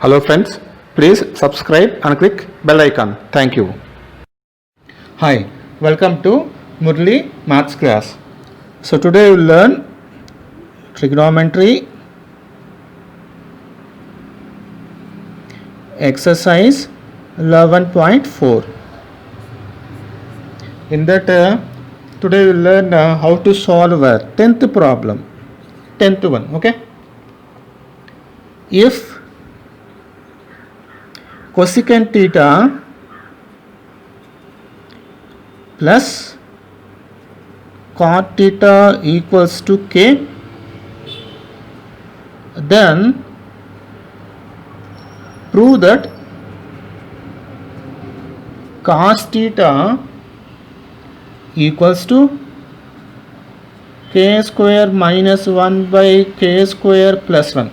Hello friends, please subscribe and click bell icon. Thank you. Hi, welcome to Murli Maths class. So today we will learn trigonometry exercise 11.4. In that today we will learn how to solve a 10th problem. 10th one, okay? If cosecant theta plus cot theta equals to k, then prove that cos theta equals to k square minus 1 by k square plus 1.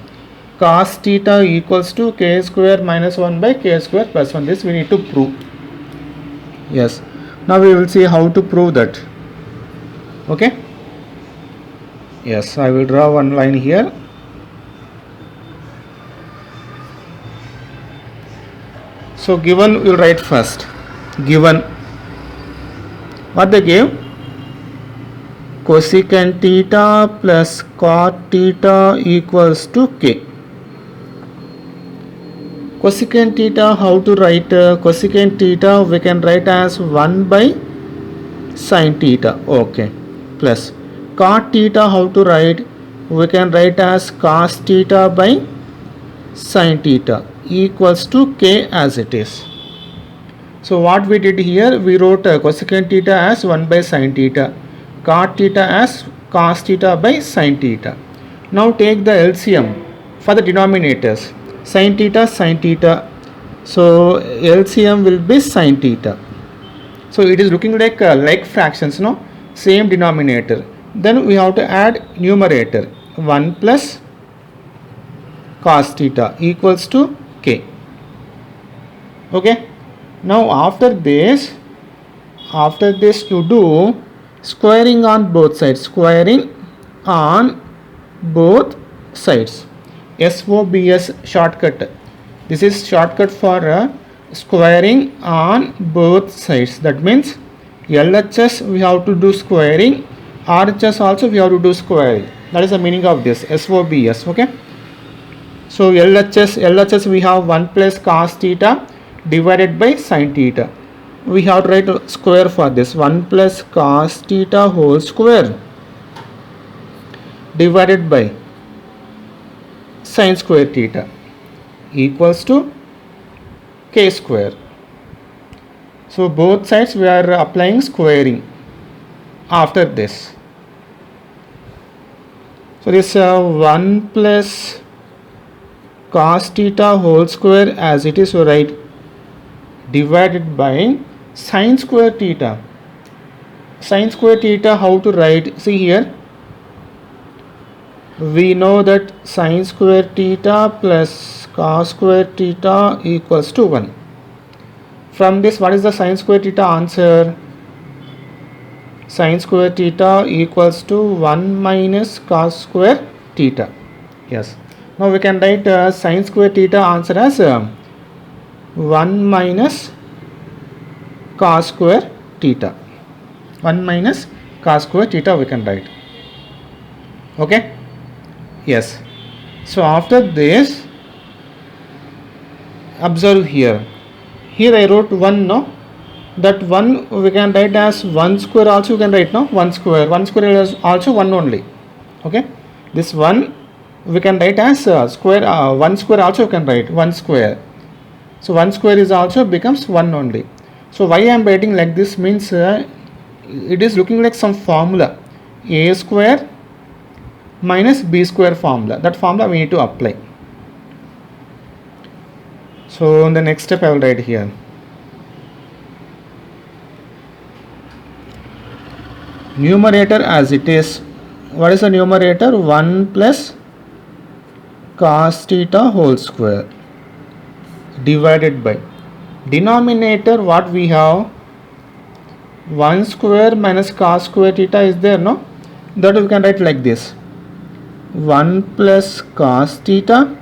Cos theta equals to k square minus 1 by k square plus 1. This we need to prove. Yes. Now we will see how to prove that. Okay. Yes, I will draw one line here. So given we will write first. Given what they gave? Cosecant theta plus cot theta equals to k. Cosecant theta, how to write? Cosecant theta we can write as 1 by sin theta. Okay. Plus cot theta, how to write? We can write as cos theta by sin theta equals to k as it is. So what we did here, we wrote cosecant theta as 1 by sin theta, cot theta as cos theta by sin theta. Now take the LCM for the denominators. Sin theta, sin theta. So LCM will be sin theta. So it is looking like fractions, no? Same denominator. Then we have to add numerator. 1 plus cos theta equals to k. Okay. Now after this you do squaring on both sides. Squaring on both sides. SOBS shortcut. This is shortcut for squaring on both sides. That means LHS we have to do squaring, RHS also we have to do squaring. That is the meaning of this SOBS. Okay. So LHS we have 1 plus cos theta divided by sin theta. We have to write a square for this. 1 plus cos theta whole square divided by sin square theta equals to k square. So both sides we are applying squaring after this. So this 1 plus cos theta whole square as it is, so right, divided by sin square theta. Sin square theta, how to write? See here, we know that sin square theta plus cos square theta equals to 1. From this, what is the sin square theta answer? Sin square theta equals to 1 minus cos square theta. Yes. Now we can write sin square theta answer as 1 minus cos square theta. 1 minus cos square theta we can write. Okay. Yes. So after this, observe here. Here I wrote 1, no? That 1 we can write as 1 square also you can write, no? 1 square. 1 square is also 1 only. Okay. This 1 we can write as square. 1 square also you can write 1 square. So 1 square is also becomes 1 only. So why I am writing like this means it is looking like some formula. A square minus b square formula. That formula we need to apply. So in the next step I will write here. Numerator as it is. What is the numerator? 1 plus cos theta whole square divided by denominator, what we have? 1 square minus cos square theta is there, no? That we can write like this. 1 plus cos theta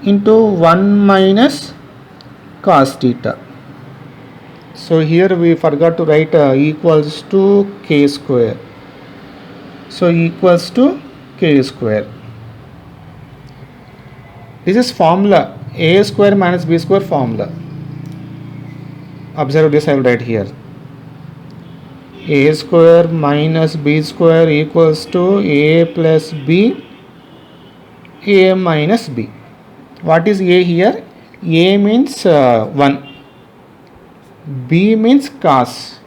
into 1 minus cos theta. So here we forgot to write equals to k square. So equals to k square. This is formula, a square minus b square formula. Observe this, I will write here. A square minus b square equals to a plus b, a minus b. What is a here? A means 1, b means cos.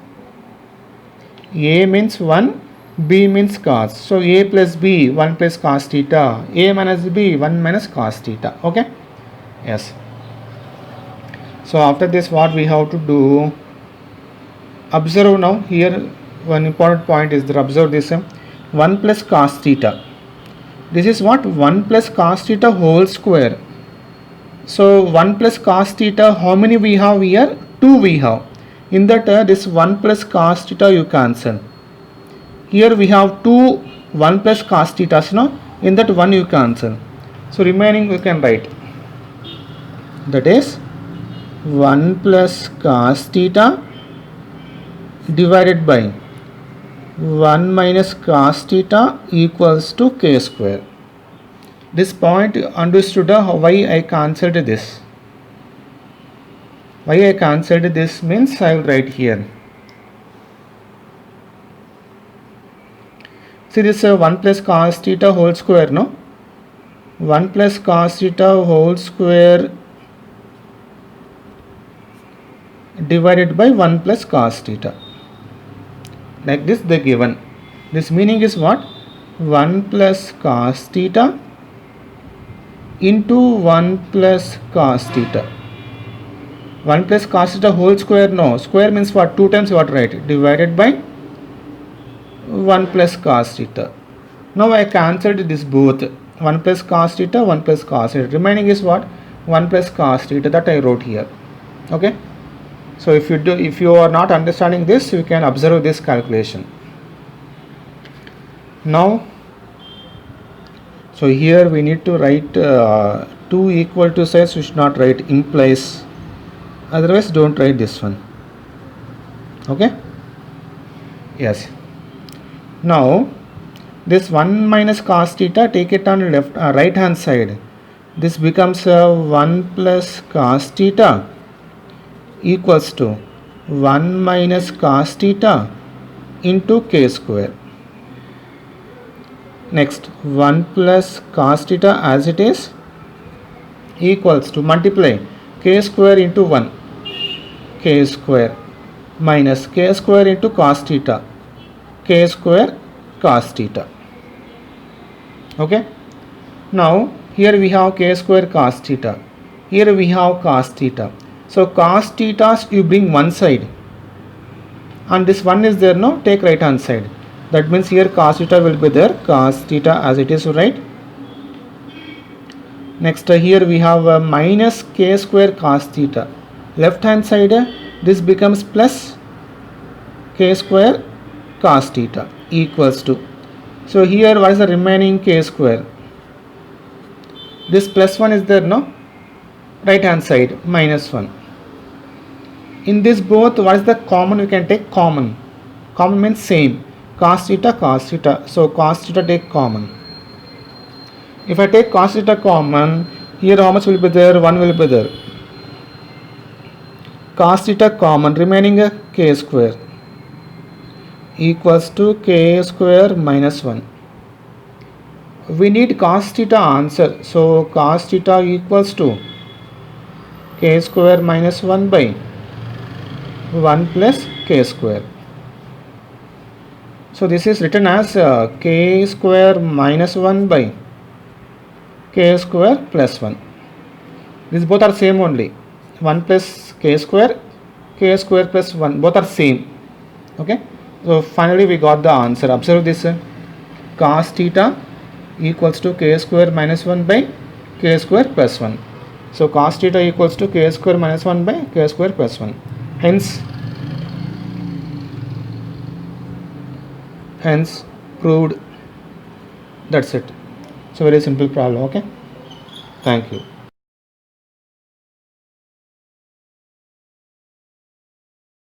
A means 1, b means cos. So a plus b, 1 plus cos theta, a minus b, 1 minus cos theta. Okay? Yes. So after this, what we have to do? Observe now here, one important point is that observe this 1 plus cos theta. This is what? 1 plus cos theta whole square. So 1 plus cos theta, how many we have here? 2 we have. In that this 1 plus cos theta you cancel. Here we have 2 1 plus cos theta, no? In that 1 you cancel. So remaining we can write. That is 1 plus cos theta divided by 1 minus cos theta equals to k square. This point understood why I cancelled this. Why I cancelled this means I will write here. See this 1 plus cos theta whole square, no? 1 plus cos theta whole square divided by 1 plus cos theta. Like this they given. This meaning is what? 1 plus cos theta into 1 plus cos theta. 1 plus cos theta whole square, no. Square means what? 2 times what, right? Divided by 1 plus cos theta. Now I cancelled this both. 1 plus cos theta, 1 plus cos theta. Remaining is what? 1 plus cos theta, that I wrote here. Okay? So if you are not understanding this, you can observe this calculation. Now, so here we need to write 2 equal to sides. We should not write implies. Otherwise, don't write this one. Okay? Yes. Now, this 1 minus cos theta, take it on left right hand side. This becomes 1 plus cos theta equals to 1 minus cos theta into k square. Next 1 plus cos theta as it is equals to multiply k square into 1, k square minus k square into cos theta, k square cos theta. Okay. Now here we have k square cos theta. Here we have cos theta. So cos theta you bring one side and this one is there, no? Take right hand side. That means here cos theta will be there, cos theta as it is, right? Next here we have minus k square cos theta. Left hand side this becomes plus k square cos theta equals to. So here what is the remaining k square? This plus 1 is there, no? Right hand side minus 1. In this both, what is the common? We can take common. Common means same. Cos theta, cos theta. So cos theta take common. If I take cos theta common, here how much will be there? 1 will be there. Cos theta common, remaining k square equals to k square minus 1. We need cos theta answer. So cos theta equals to k square minus 1 by 1 plus k square. So this is written as k square minus 1 by k square plus 1. These both are same only. 1 plus k square plus 1, both are same. Okay. So finally we got the answer. Observe this. Cos theta equals to k square minus 1 by k square plus 1. So cos theta equals to k square minus 1 by k square plus 1. Hence proved. That's it. It's a very simple problem. Okay. Thank you.